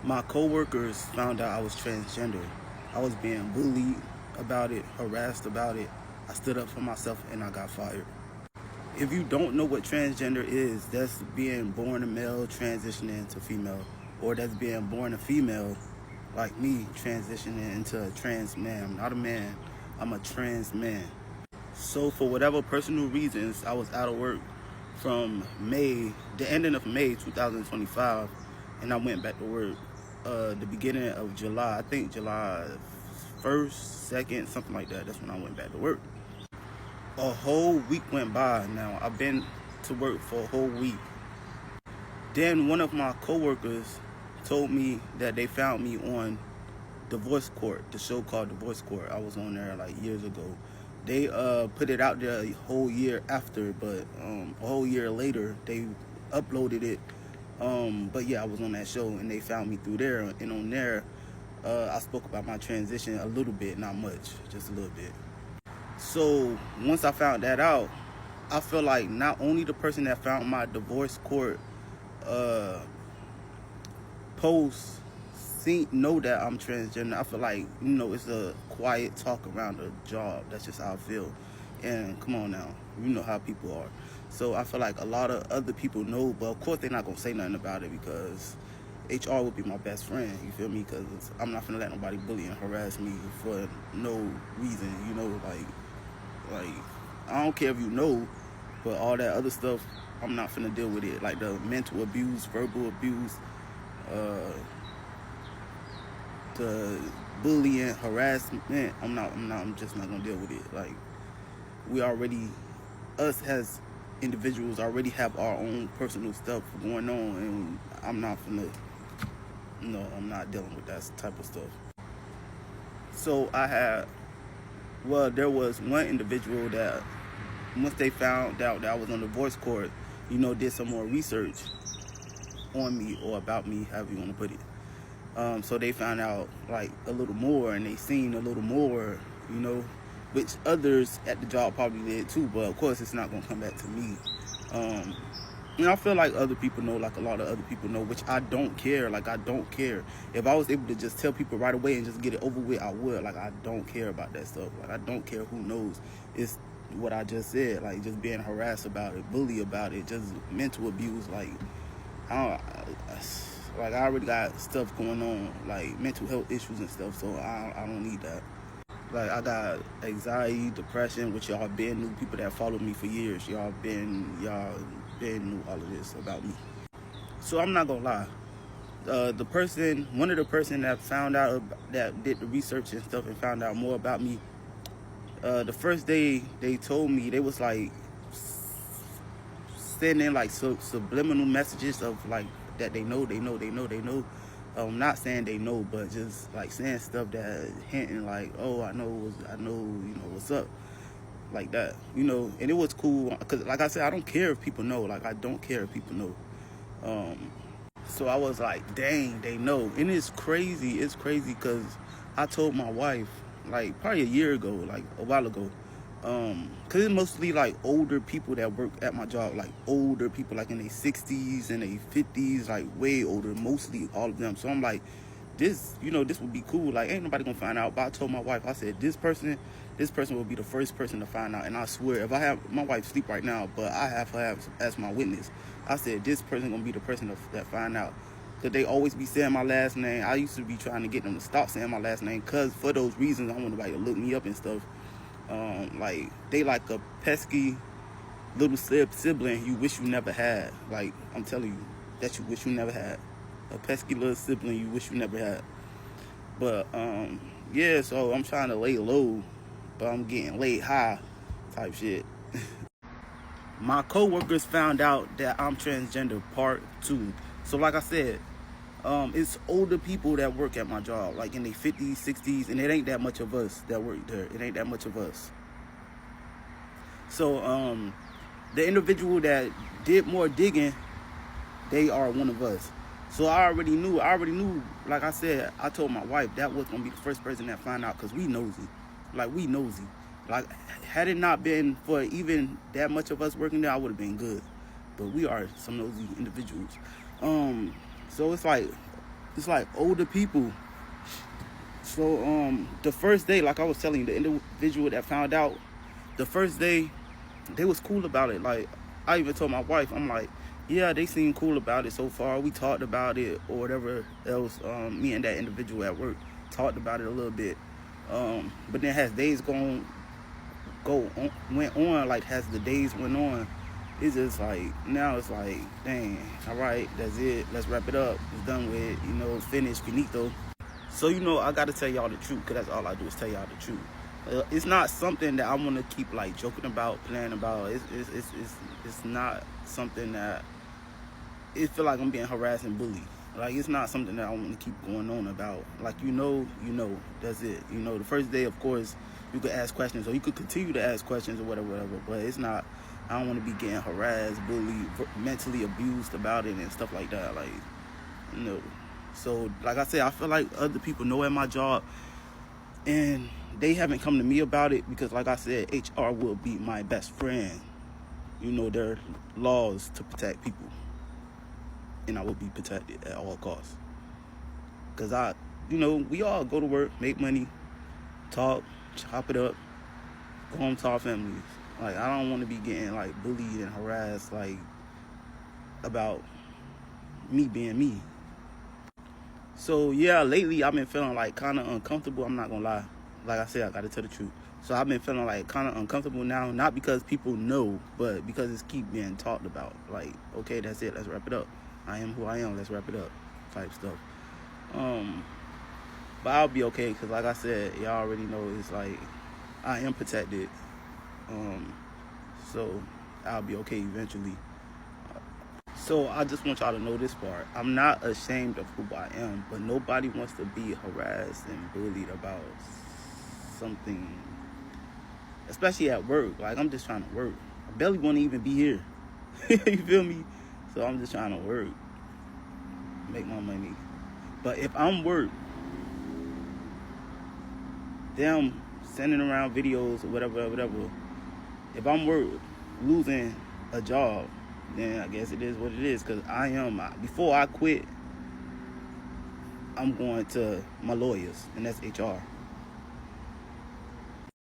My coworkers found out I was transgender. I was being bullied about it, harassed about it. I stood up for myself and I got fired. If you don't know what transgender is, that's being born a male transitioning to female, or that's being born a female like me transitioning into a trans man. I'm not a man, I'm a trans man. So for whatever personal reasons, I was out of work from the ending of May 2025, and I went back to work the beginning of July. I think July 1st, 2nd, something like that. That's when I went back to work. A whole week went by now. I've been to work for a whole week. Then one of my coworkers told me that they found me on Divorce Court, the show called Divorce Court. I was on there like years ago. They put it out there a whole year after, but a whole year later they uploaded it. But yeah, I was on that show and they found me through there. And on there, I spoke about my transition a little bit, not much, just a little bit. So once I found that out, I feel like not only the person that found my divorce court post know that I'm transgender. I feel like, it's a quiet talk around the job. That's just how I feel. And come on now, you know how people are. So I feel like a lot of other people know, but of course they're not gonna say nothing about it because HR would be my best friend, you feel me? Because I'm not gonna let nobody bully and harass me for no reason, like I don't care if you know, but all that other stuff, I'm not finna deal with it. Like the mental abuse, verbal abuse, the bullying, harassment, I'm just not gonna deal with it. Like us as individuals already have our own personal stuff going on, and I'm not dealing with that type of stuff. So there was one individual that once they found out that I was on the divorce court, did some more research on me or about me, however you want to put it. So they found out like a little more, and they seen a little more, which others at the job probably did too, but of course it's not gonna come back to me. I feel like other people know, like a lot of other people know, which I don't care. Like I don't care. If I was able to just tell people right away and just get it over with, I would. Like I don't care about that stuff. Like I don't care who knows. It's what I just said, like just being harassed about it, bully about it, just mental abuse. Like I already got stuff going on, like mental health issues and stuff, so I don't need that. Like I got anxiety, depression, which y'all been new people that followed me for years. Y'all been knew all of this about me. So I'm not gonna lie. One of the person that found out, that did the research and stuff and found out more about me, the first day they told me, they was like sending like subliminal messages of like that they know. Not saying they know, but just like saying stuff that hinting like, oh, I know, what's up, like that, and it was cool because, like I said, I don't care if people know. Like I don't care if people know. So I was like, dang, they know, and it's crazy. It's crazy because I told my wife like probably a year ago, like a while ago. Cause it's mostly like older people that work at my job, like older people, like in their 60s and their 50s, like way older, mostly all of them. So I'm like, this would be cool. Like ain't nobody gonna find out. But I told my wife, I said, this person will be the first person to find out. And I swear, if I have my wife sleep right now, but I have her as my witness. I said, this person gonna be the person that find out. Cause they always be saying my last name. I used to be trying to get them to stop saying my last name, cause for those reasons, I want nobody to look me up and stuff. Like they like a pesky little sibling you wish you never had. Like I'm telling you, that you wish you never had. A pesky little sibling you wish you never had. But yeah, so I'm trying to lay low, but I'm getting laid high type shit. My coworkers found out that I'm transgender part 2. So like I said, it's older people that work at my job, like in their 50s, 60s, and it ain't that much of us that work there. It ain't that much of us. So the individual that did more digging, they are one of us. So I already knew, like I said, I told my wife that was gonna be the first person that found out, because we nosy. Like had it not been for even that much of us working there, I would have been good. But we are some nosy individuals. So it's like it's like older people. So the first day, like I was telling you, the individual that found out, the first day, they was cool about it. Like, I even told my wife, I'm like, yeah, they seem cool about it so far. We talked about it or whatever else. Me and that individual at work talked about it a little bit. But then as days went on, like as the days went on, it's just like, now it's like, dang, all right, that's it. Let's wrap it up. It's done with, finished, finito. So, I got to tell y'all the truth, because that's all I do is tell y'all the truth. It's not something that I want to keep like joking about, playing about. It's not something that it feel like I'm being harassed and bullied. Like, it's not something that I want to keep going on about. Like, that's it. The first day, of course, you could ask questions, or you could continue to ask questions or whatever. But it's not. I don't want to be getting harassed, bullied, mentally abused about it and stuff like that. Like, So, like I said, I feel like other people know at my job, and they haven't come to me about it because, like I said, HR will be my best friend. There are laws to protect people, and I will be protected at all costs. Because we all go to work, make money, talk, chop it up, go home to our families. Like, I don't want to be getting, like, bullied and harassed, like, about me being me. So, yeah, lately I've been feeling, like, kind of uncomfortable. I'm not going to lie. Like I said, I got to tell the truth. So I've been feeling, like, kind of uncomfortable now. Not because people know, but because it's keep being talked about. Like, okay, that's it. Let's wrap it up. I am who I am. Let's wrap it up. Type stuff. But I'll be okay because, like I said, y'all already know it's, like, I am protected. So I'll be okay eventually. So I just want y'all to know this part. I'm not ashamed of who I am, but nobody wants to be harassed and bullied about something, especially at work. Like, I'm just trying to work. I barely want to even be here. You feel me? So I'm just trying to work, make my money. But if I'm work, them sending around videos or whatever, if I'm work losing a job, then I guess it is what it is. Because before I quit, I'm going to my lawyers, and that's HR.